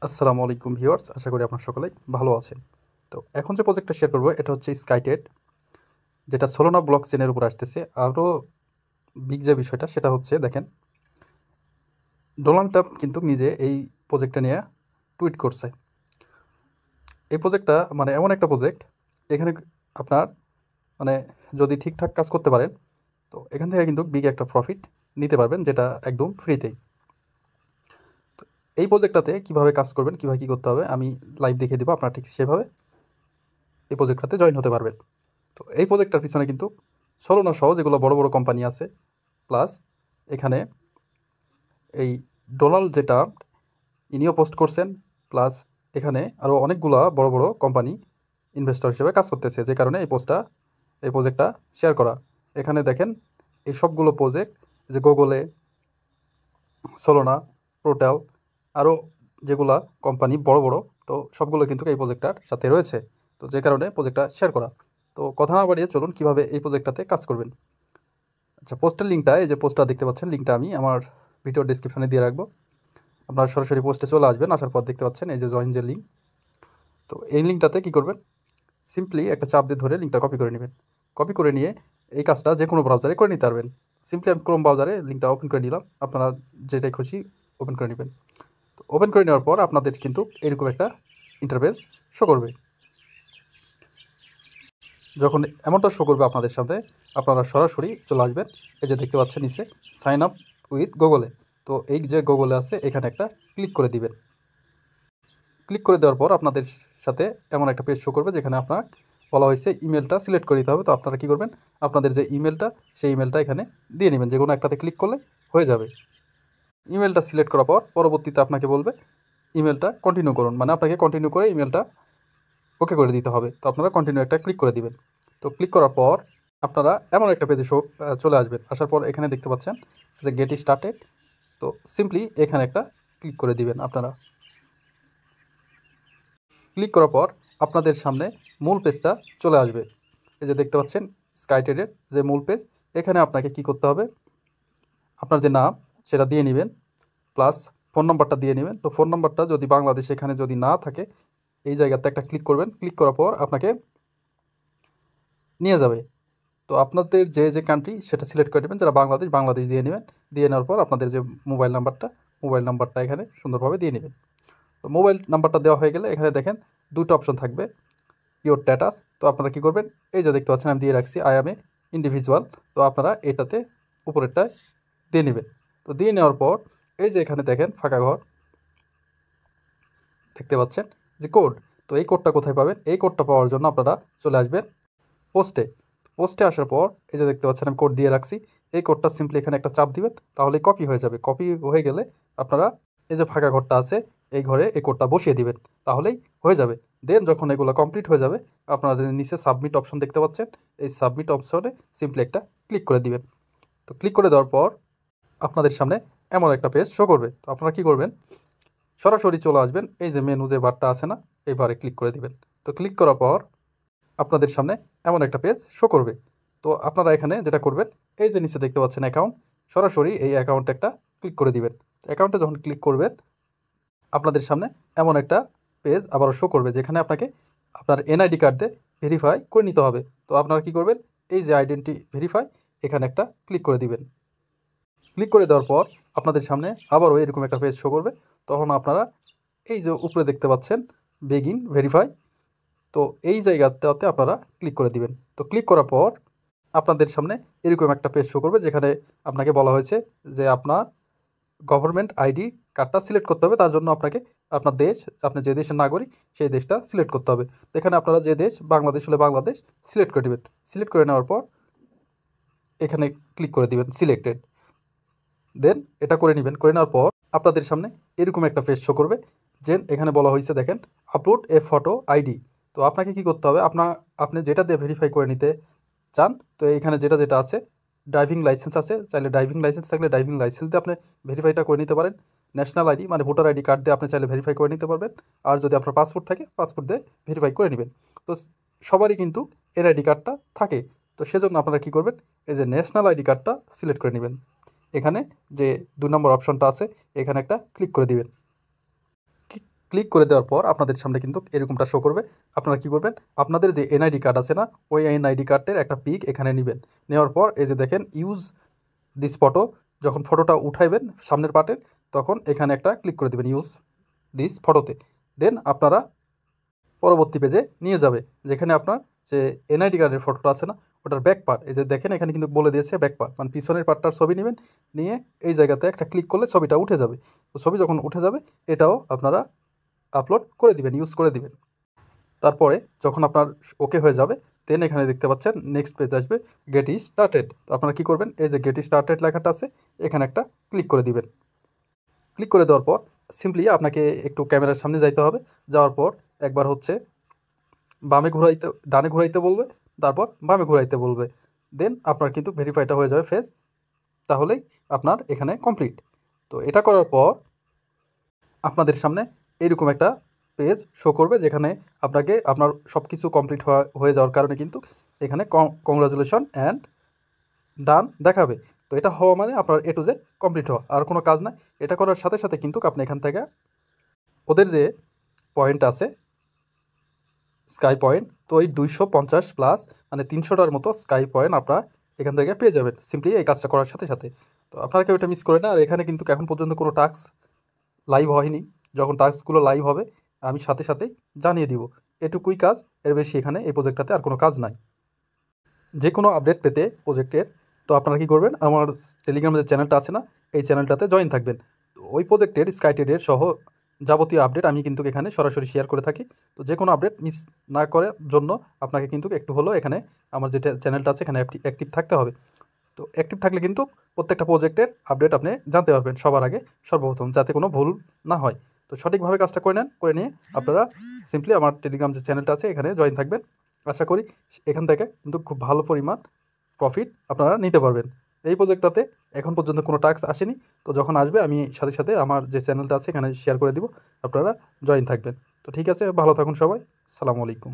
আসসালামু আলাইকুম ভিউয়ার্স, আশা করি আপনারা সকলেই ভালো আছেন। তো এখন যে প্রজেক্টটা শেয়ার করব এটা হচ্ছে স্কাইটেড, যেটা সোলোনা ব্লক চেনের উপর আসতেছে। আরও বিগ যে বিষয়টা সেটা হচ্ছে দেখেন, ডোনাল্ড ট্রাম্প কিন্তু নিজে এই প্রজেক্টটা নিয়ে টুইট করছে। এই প্রজেক্টটা মানে এমন একটা প্রজেক্ট, এখানে আপনার মানে যদি ঠিকঠাক কাজ করতে পারেন তো এখান থেকে কিন্তু বিগ একটা প্রফিট নিতে পারবেন, যেটা একদম ফ্রিতেই। এই প্রজেক্টটাতে কীভাবে কাজ করবেন, কীভাবে কী করতে হবে আমি লাইভ দেখিয়ে দেবো, আপনারা ঠিক সেভাবে এই প্রজেক্টটাতে জয়েন হতে পারবেন। তো এই প্রজেক্টটার পিছনে কিন্তু সোলোনা সহ যেগুলো বড় বড় কোম্পানি আছে, প্লাস এখানে এই ডোনাল্ড যে ট্রাম্প ইনিও পোস্ট করছেন, প্লাস এখানে আরও অনেকগুলো বড় বড় কোম্পানি ইনভেস্টর হিসেবে কাজ করতেছে, যে কারণে এই প্রজেক্টটা শেয়ার করা। এখানে দেখেন এই সবগুলো প্রজেক্ট, যে গুগলে, সোলোনা, প্রোটেল, আরও যেগুলা কোম্পানি বড় বড়, তো সবগুলো কিন্তু এই প্রজেক্টটার সাথে রয়েছে। তো যে কারণে প্রজেক্টটা শেয়ার করা। তো কথা না বাড়িয়ে চলুন কীভাবে এই প্রজেক্টটাতে কাজ করবেন। আচ্ছা, পোস্টের লিঙ্কটা, এই যে পোস্টটা দেখতে পাচ্ছেন, লিঙ্কটা আমি আমার ভিডিও ডিসক্রিপশনে দিয়ে রাখবো। আপনারা সরাসরি পোস্টে চলে আসবেন, আসার পর দেখতে পাচ্ছেন এই যে জয়েন যে লিঙ্ক। তো এই লিঙ্কটাতে কী করবেন, সিম্পলি একটা চাপ দিয়ে ধরে লিঙ্কটা কপি করে নেবেন। কপি করে নিয়ে এই কাজটা যে কোনো ব্রাউজারে করে নিতে পারবেন। সিম্পলি আমি ক্রোম ব্রাউজারে লিঙ্কটা ওপেন করে নিলাম, আপনারা যেটাই খুশি ওপেন করে নেবেন। তো ওপেন করে নেওয়ার পর আপনাদের কিন্তু এরকম একটা ইন্টারফেস শো করবে। যখন এমনটা শো করবে আপনাদের সামনে, আপনারা সরাসরি চলে আসবেন। এই যে দেখতে পাচ্ছেন নিচে সাইন আপ উইথ গুগলে, তো এই যে গুগলে আছে এখানে একটা ক্লিক করে দিবেন। ক্লিক করে দেওয়ার পর আপনাদের সাথে এমন একটা পেজ শো করবে, যেখানে আপনার বলা হয়েছে ইমেলটা সিলেক্ট করে দিতে হবে। তো আপনারা কী করবেন, আপনাদের যে ইমেলটা সেই ইমেলটা এখানে দিয়ে নেবেন, যে কোনো একটাতে ক্লিক করলে হয়ে যাবে। ইমেলটা সিলেক্ট করার পর পরবর্তীতে আপনাকে বলবে ইমেলটা কন্টিনিউ করুন, মানে আপনাকে কন্টিনিউ করে ইমেলটা ওকে করে দিতে হবে। তো আপনারা কন্টিনিউ একটা ক্লিক করে দিবেন। তো ক্লিক করার পর আপনারা এমন একটা পেজে চলে আসবেন। আসার পর এখানে দেখতে পাচ্ছেন যে গেট স্টার্টেড, তো সিম্পলি এখানে একটা ক্লিক করে দিবেন। আপনারা ক্লিক করার পর আপনাদের সামনে মূল পেজটা চলে আসবে। এই যে দেখতে পাচ্ছেন স্কাইটেডের যে মূল পেজ, এখানে আপনাকে কি করতে হবে, আপনার যে নাম সেটা দিয়ে নেবেন, প্লাস ফোন নাম্বারটা দিয়ে নেবেন। তো ফোন নাম্বারটা যদি বাংলাদেশ এখানে যদি না থাকে, এই জায়গাতে একটা ক্লিক করবেন। ক্লিক করার পর আপনাকে নিয়ে যাবে। তো আপনাদের যে কান্ট্রি সেটা সিলেক্ট করে নেবেন, যারা বাংলাদেশ দিয়ে নেবেন। দিয়ে নেওয়ার পর আপনাদের যে মোবাইল নাম্বারটা এখানে সুন্দরভাবে দিয়ে নেবেন। তো মোবাইল নাম্বারটা দেওয়া হয়ে গেলে এখানে দেখেন দুটো অপশন থাকবে, ইওর স্ট্যাটাস। তো আপনারা কী করবেন, এই যে দেখতে পাচ্ছেন আমি দিয়ে রাখছি আই এম এ ইন্ডিভিজুয়াল। তো আপনারা এটাতে উপরেরটায় দিয়ে নেবেন। তো দিয়ে নেওয়ার পর এই যে এখানে দেখেন ফাঁকা ঘর দেখতে পাচ্ছেন যে কোড। তো এই কোডটা কোথায় পাবেন, এই কোডটা পাওয়ার জন্য আপনারা চলে আসবেন পোস্টে। পোস্টে আসার পর এই যে দেখতে পাচ্ছেন আমি কোড দিয়ে রাখছি, এই কোডটা সিম্পলি এখানে একটা চাপ দিবেন, তাহলে কপি হয়ে যাবে। কপি হয়ে গেলে আপনারা এই যে ফাঁকা ঘরটা আছে এই ঘরে এই কোডটা বসিয়ে দিবেন, তাহলেই হয়ে যাবে। দেন যখন এগুলো কমপ্লিট হয়ে যাবে, আপনারা নিচে সাবমিট অপশন দেখতে পাচ্ছেন, এই সাবমিট অপশনে সিম্পলি একটা ক্লিক করে দিবেন। তো ক্লিক করে দেওয়ার পর আপনাদের সামনে এমন একটা পেজ শো করবে। তো আপনারা কী করবেন, সরাসরি চলে আসবেন, এই যে মেনু যে বারটা আছে না, এই বারে ক্লিক করে দিবেন। তো ক্লিক করার পর আপনাদের সামনে এমন একটা পেজ শো করবে। তো আপনারা এখানে যেটা করবেন, এই যে নিচে দেখতে পাচ্ছেন অ্যাকাউন্ট, সরাসরি এই অ্যাকাউন্টে একটা ক্লিক করে দিবেন। অ্যাকাউন্টে যখন ক্লিক করবেন, আপনাদের সামনে এমন একটা পেজ আবারও শো করবে, যেখানে আপনাকে আপনার এনআইডি কার্ড দিয়ে ভেরিফাই করে নিতে হবে। তো আপনারা কী করবেন, এই যে আইডেন্টি ভেরিফাই এখানে একটা ক্লিক করে দিবেন। ক্লিক করে দেওয়ার পর আপনাদের সামনে আবারও এরকম একটা পেজ শো করবে। তখন আপনারা এই যে উপরে দেখতে পাচ্ছেন বেগিন ভেরিফাই, তো এই জায়গাটাতে আপনারা ক্লিক করে দিবেন। তো ক্লিক করার পর আপনাদের সামনে এরকম একটা পেজ শো করবে, যেখানে আপনাকে বলা হয়েছে যে আপনার গভর্নমেন্ট আইডি কার্ডটা সিলেক্ট করতে হবে। তার জন্য আপনাকে আপনার দেশ, আপনি যে দেশের নাগরিক সেই দেশটা সিলেক্ট করতে হবে। তো এখানে আপনারা যে দেশ, বাংলাদেশ হলে বাংলাদেশ সিলেক্ট করে দেবেন। সিলেক্ট করে নেওয়ার পর এখানে ক্লিক করে দিবেন সিলেক্টেড। দেন এটা করে নেবেন। করে নেওয়ার পর আপনাদের সামনে এরকম একটা পেজ শো করবে, যে এখানে বলা হয়েছে দেখেন আপলোড এ ফটো আইডি। তো আপনাকে কি করতে হবে, আপনি যেটা দিয়ে ভেরিফাই করে নিতে চান, তো এখানে যেটা আছে, ড্রাইভিং লাইসেন্স আছে, চাইলে ড্রাইভিং লাইসেন্স থাকলে ড্রাইভিং লাইসেন্স দিয়ে আপনি ভেরিফাইটা করে নিতে পারেন। ন্যাশনাল আইডি মানে ভোটার আইডি কার্ড দিয়ে আপনি চাইলে ভেরিফাই করে নিতে পারবেন। আর যদি আপনার পাসপোর্ট থাকে, পাসপোর্ট দিয়ে ভেরিফাই করে নেবেন। তো সবারই কিন্তু এনআইডি কার্ডটা থাকে। তো সেজন্য আপনারা কী করবেন, এই যে ন্যাশনাল আইডি কার্ডটা সিলেক্ট করে নেবেন। এখানে যে 2 নম্বর অপশনটা আছে এখানে একটা ক্লিক করে দিবেন। ক্লিক করে দেওয়ার পর আপনাদের সামনে কিন্তু এরকমটা শো করবে। আপনারা কী করবেন, আপনাদের যে এনআইডি কার্ড আছে না, ওই এনআইডি কার্ডের একটা পিক এখানে নেবেন। নেওয়ার পর এই যে দেখেন ইউজ দিস ফটো, যখন ফটোটা উঠাইবেন সামনের পার্টের, তখন এখানে একটা ক্লিক করে দেবেন ইউজ দিস ফটোতে। দেন আপনারা পরবর্তী পেজে নিয়ে যাবে, যেখানে আপনার যে এনআইডি কার্ডের ফটোটা আছে না, ওটার ব্যাক পার্ট, এই যে দেখেন এখানে কিন্তু বলে দিয়েছে ব্যাক পার্ট, মানে পিছনের পার্টটার ছবি নেবেন, নিয়ে এই জায়গাতে একটা ক্লিক করলে ছবিটা উঠে যাবে। তো ছবি যখন উঠে যাবে, এটাও আপনারা আপলোড করে দিবেন, ইউজ করে দিবেন। তারপরে যখন আপনার ওকে হয়ে যাবে, দেন এখানে দেখতে পাচ্ছেন নেক্সট পেজ আসবে গেট স্টার্টেড। তো আপনারা কী করবেন, এই যে গেট স্টার্টেড লেখাটা আছে, এখানে একটা ক্লিক করে দিবেন। ক্লিক করে দেওয়ার পর সিম্পলি আপনাকে একটু ক্যামেরার সামনে যাইতে হবে। যাওয়ার পর একবার হচ্ছে ডানে ঘুরাইতে বলবে, তারপর বামে ঘুরাইতে বলবে। দেন আপনার কিন্তু ভেরিফাইটা হয়ে যাবে ফেস, তাহলেই আপনার এখানে কমপ্লিট। তো এটা করার পর আপনাদের সামনে এইরকম একটা পেজ শো করবে, যেখানে আপনাকে আপনার সব কিছু কমপ্লিট হয়ে যাওয়ার কারণে কিন্তু এখানে কংগ্রাচুলেশন অ্যান্ড ডান দেখাবে। তো এটা হওয়া মানে আপনার A to Z কমপ্লিট হওয়া, আর কোনো কাজ নাই। এটা করার সাথে সাথে কিন্তু আপনি এখান থেকে ওদের যে পয়েন্ট আছে স্কাই পয়েন্ট, তো ওই 250 প্লাস মানে 300টার মতো স্কাই পয়েন্ট আপনারা এখান থেকে পেয়ে যাবেন সিম্পলি এই কাজটা করার সাথে সাথে। তো আপনারা কেউ এটা মিস করে না। আর এখানে কিন্তু এখন পর্যন্ত কোনো টাস্ক লাইভ হয়নি, যখন টাস্কগুলো লাইভ হবে আমি সাথে সাথেই জানিয়ে দিব। এটুকুই কাজ, এর বেশি এখানে এই প্রজেক্টটাতে আর কোনো কাজ নাই। যে কোনো আপডেট পেতে প্রজেক্টের, তো আপনারা কী করবেন, আমার টেলিগ্রামে যে চ্যানেলটা আছে না, এই চ্যানেলটাতে জয়েন থাকবেন। তো ওই প্রজেক্টের স্কাইটেডের সহ যাবতীয় আপডেট আমি কিন্তু এখানে সরাসরি শেয়ার করে থাকি। তো যে কোনো আপডেট মিস না করার জন্য আপনাকে কিন্তু একটু হলেও এখানে আমার যে চ্যানেলটা আছে এখানে অ্যাক্টিভ থাকতে হবে। তো অ্যাক্টিভ থাকলে কিন্তু প্রত্যেকটা প্রজেক্টের আপডেট আপনি জানতে পারবেন সবার আগে সর্বপ্রথম, যাতে কোনো ভুল না হয়। তো সঠিকভাবে কাজটা করে নেন, করে নিয়ে আপনারা সিম্পলি আমার টেলিগ্রাম যে চ্যানেলটা আছে এখানে জয়েন থাকবেন। আশা করি এখান থেকে কিন্তু খুব ভালো পরিমাণ প্রফিট আপনারা নিতে পারবেন। এই প্রজেক্টটাতে এখন পর্যন্ত কোনো টাস্ক আসেনি, তো যখন আসবে আমি সাথে সাথে আমার যে চ্যানেলটা আছে এখানে শেয়ার করে দিব, আপনারা জয়েন থাকবেন। তো ঠিক আছে, ভালো থাকুন সবাই, সালামু আলাইকুম।